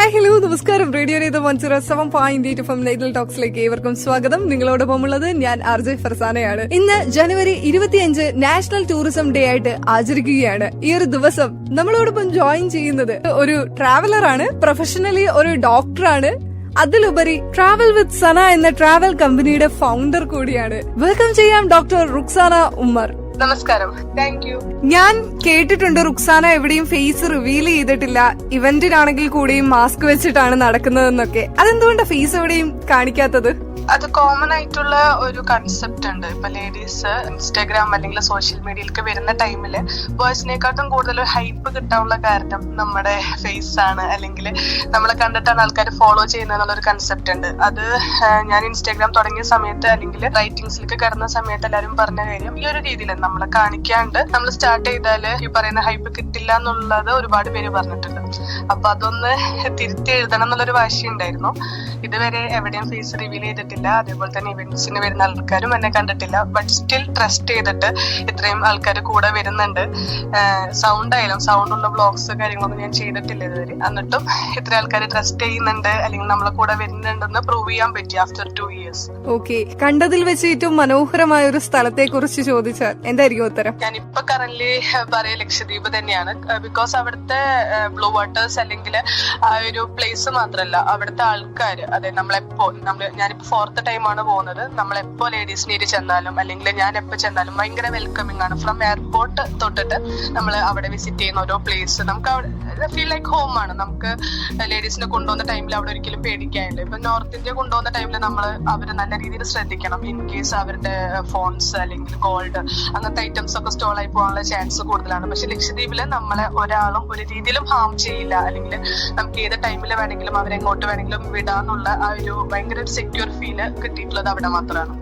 Hi hello നമസ്കാരം. Radio 107.8 FM natal ടോക്സിലേക്ക് ഏവർക്കും സ്വാഗതം. നിങ്ങളോടൊപ്പം ഉള്ളത് ഞാൻ RJ ഫർസാനയാണ്. ഇന്ന് ജനുവരി 25 നാഷണൽ ടൂറിസം ഡേ ആയിട്ട് ആചരിക്കുകയാണ്. ഈ ഒരു ദിവസം നമ്മളോടൊപ്പം ജോയിൻ ചെയ്യുന്നത് ഒരു ട്രാവലറാണ്, പ്രൊഫഷണലി ഒരു ഡോക്ടറാണ്, അതിലുപരി ട്രാവൽ വിത്ത് സന എന്ന ട്രാവൽ കമ്പനിയുടെ ഫൗണ്ടർ കൂടിയാണ്. വെൽക്കം ചെയ്യാം ഡോക്ടർ റുക്സാന ഉമ്മർ. നമസ്കാരം. Thank you. ഞാൻ കേട്ടിട്ടുണ്ട് റുക്സാന എവിടെയും ഫേസ് റിവീൽ ചെയ്തിട്ടില്ല, ഇവന്റിനാണെങ്കിൽ കൂടിയും മാസ്ക് വെച്ചിട്ടാണ് നടക്കുന്നതെന്നൊക്കെ. അതെന്തുകൊണ്ടാ ഫേസ് എവിടെയും കാണിക്കാത്തത്? അത് കോമൺ ആയിട്ടുള്ള ഒരു കൺസെപ്റ്റ് ഉണ്ട്. ഇപ്പൊ ലേഡീസ് ഇൻസ്റ്റാഗ്രാം അല്ലെങ്കിൽ സോഷ്യൽ മീഡിയയിലേക്ക് വരുന്ന ടൈമില് ബോയ്സിനെക്കാട്ടും കൂടുതൽ ഹൈപ്പ് കിട്ടാനുള്ള കാരണം നമ്മുടെ ഫേസ് ആണ്, അല്ലെങ്കിൽ നമ്മളെ കണ്ടിട്ടാണ് ആൾക്കാർ ഫോളോ ചെയ്യുന്നതെന്നുള്ളൊരു കൺസെപ്റ്റ് ഉണ്ട്. അത് ഞാൻ ഇൻസ്റ്റാഗ്രാം തുടങ്ങിയ സമയത്ത് അല്ലെങ്കിൽ റൈറ്റിംഗ്സിലേക്ക് കടന്ന സമയത്ത് എല്ലാവരും പറഞ്ഞ കാര്യം, ഈ ഒരു രീതിയിൽ നമ്മളെ കാണിക്കാണ്ട് നമ്മൾ സ്റ്റാർട്ട് ചെയ്താല് ഈ പറയുന്ന ഹൈപ്പ് കിട്ടില്ല എന്നുള്ളത് ഒരുപാട് പേര് പറഞ്ഞിട്ടുണ്ട്. അപ്പൊ അതൊന്ന് തിരുത്തി എഴുതണം എന്നുള്ളൊരു വാശിയുണ്ടായിരുന്നു. ഇതുവരെ എവിടെയും ഫേസ് റിവീൽ ചെയ്തിട്ടില്ല, അതേപോലെ തന്നെ ഇവന്റ്സിന് വരുന്ന ആൾക്കാരും എന്നെ കണ്ടിട്ടില്ല. ബട്ട് സ്റ്റിൽ ട്രസ്റ്റ് ചെയ്തിട്ട് ഇത്രയും ആൾക്കാർ കൂടെ വരുന്നുണ്ട്. സൗണ്ട് ആയാലും സൗണ്ടുള്ള വ്ളോഗ്സ് കാര്യങ്ങളൊന്നും ഞാൻ ചെയ്തിട്ടില്ല ഇതുവരെ. എന്നിട്ടും ഇത്ര ആൾക്കാർ ട്രസ്റ്റ് ചെയ്യുന്നുണ്ട് അല്ലെങ്കിൽ നമ്മളെ കൂടെ വരുന്നുണ്ടെന്ന് പ്രൂവ് ചെയ്യാൻ പറ്റി ആഫ്റ്റർ 2 years. ഓക്കെ, കണ്ടതിൽ വെച്ച് ഏറ്റവും മനോഹരമായ ഒരു സ്ഥലത്തെ കുറിച്ച് ചോദിച്ചാൽ എന്തായിരിക്കും ഉത്തരം? ഞാനിപ്പോ കറന്റ് പറയാ ലക്ഷദ്വീപ് തന്നെയാണ്. ബിക്കോസ് അവിടുത്തെ ബ്ലൂ വാട്ടേഴ്സ് അല്ലെങ്കിൽ ആ ഒരു പ്ലേസ് മാത്രല്ല, അവിടുത്തെ ആൾക്കാർ, അതെ നമ്മളെപ്പോ ഞാനിപ്പോ 4th ടൈമാണ് പോകുന്നത്. നമ്മളെപ്പോ ലേഡീസിനേരി ചെന്നാലും അല്ലെങ്കിൽ ഞാൻ എപ്പോ ചെന്നാലും ഭയങ്കര വെൽക്കമിംഗ് ആണ്. ഫ്രം എയർപോർട്ട് തൊട്ടിട്ട് നമ്മൾ അവിടെ വിസിറ്റ് ചെയ്യുന്ന ഓരോ പ്ലേസ് നമുക്ക് അവിടെ ഫീൽ ലൈക്ക് ഹോം ആണ്. നമുക്ക് ലേഡീസിനെ കൊണ്ടുപോകുന്ന ടൈമിൽ അവിടെ ഒരിക്കലും പേടിക്കാനില്ല. ഇപ്പൊ നോർത്ത് ഇന്ത്യ കൊണ്ടുപോകുന്ന ടൈമിൽ നമ്മൾ അവര് നല്ല രീതിയിൽ ശ്രദ്ധിക്കണം. ഇൻ കേസ് അവരുടെ ഫോൺസ് അല്ലെങ്കിൽ ഗോൾഡ് അങ്ങനത്തെ ഐറ്റംസ് ഒക്കെ സ്റ്റോൾ ആയി പോകാനുള്ള ചാൻസ് കൂടുതലാണ്. പക്ഷെ ലക്ഷദ്വീപില് നമ്മളെ ഒരാളും ഒരു രീതിയിലും ഹാം ചെയ്യില്ല, അല്ലെങ്കിൽ നമുക്ക് ഏത് ടൈമിൽ വേണമെങ്കിലും അവരെങ്ങോട്ട് വേണമെങ്കിലും വിടാന്നുള്ള ആ ഒരു ഭയങ്കര ഒരു സെക്യൂർ ഫീല് കിട്ടിയിട്ടുള്ളത് അവിടെ മാത്രമാണ്.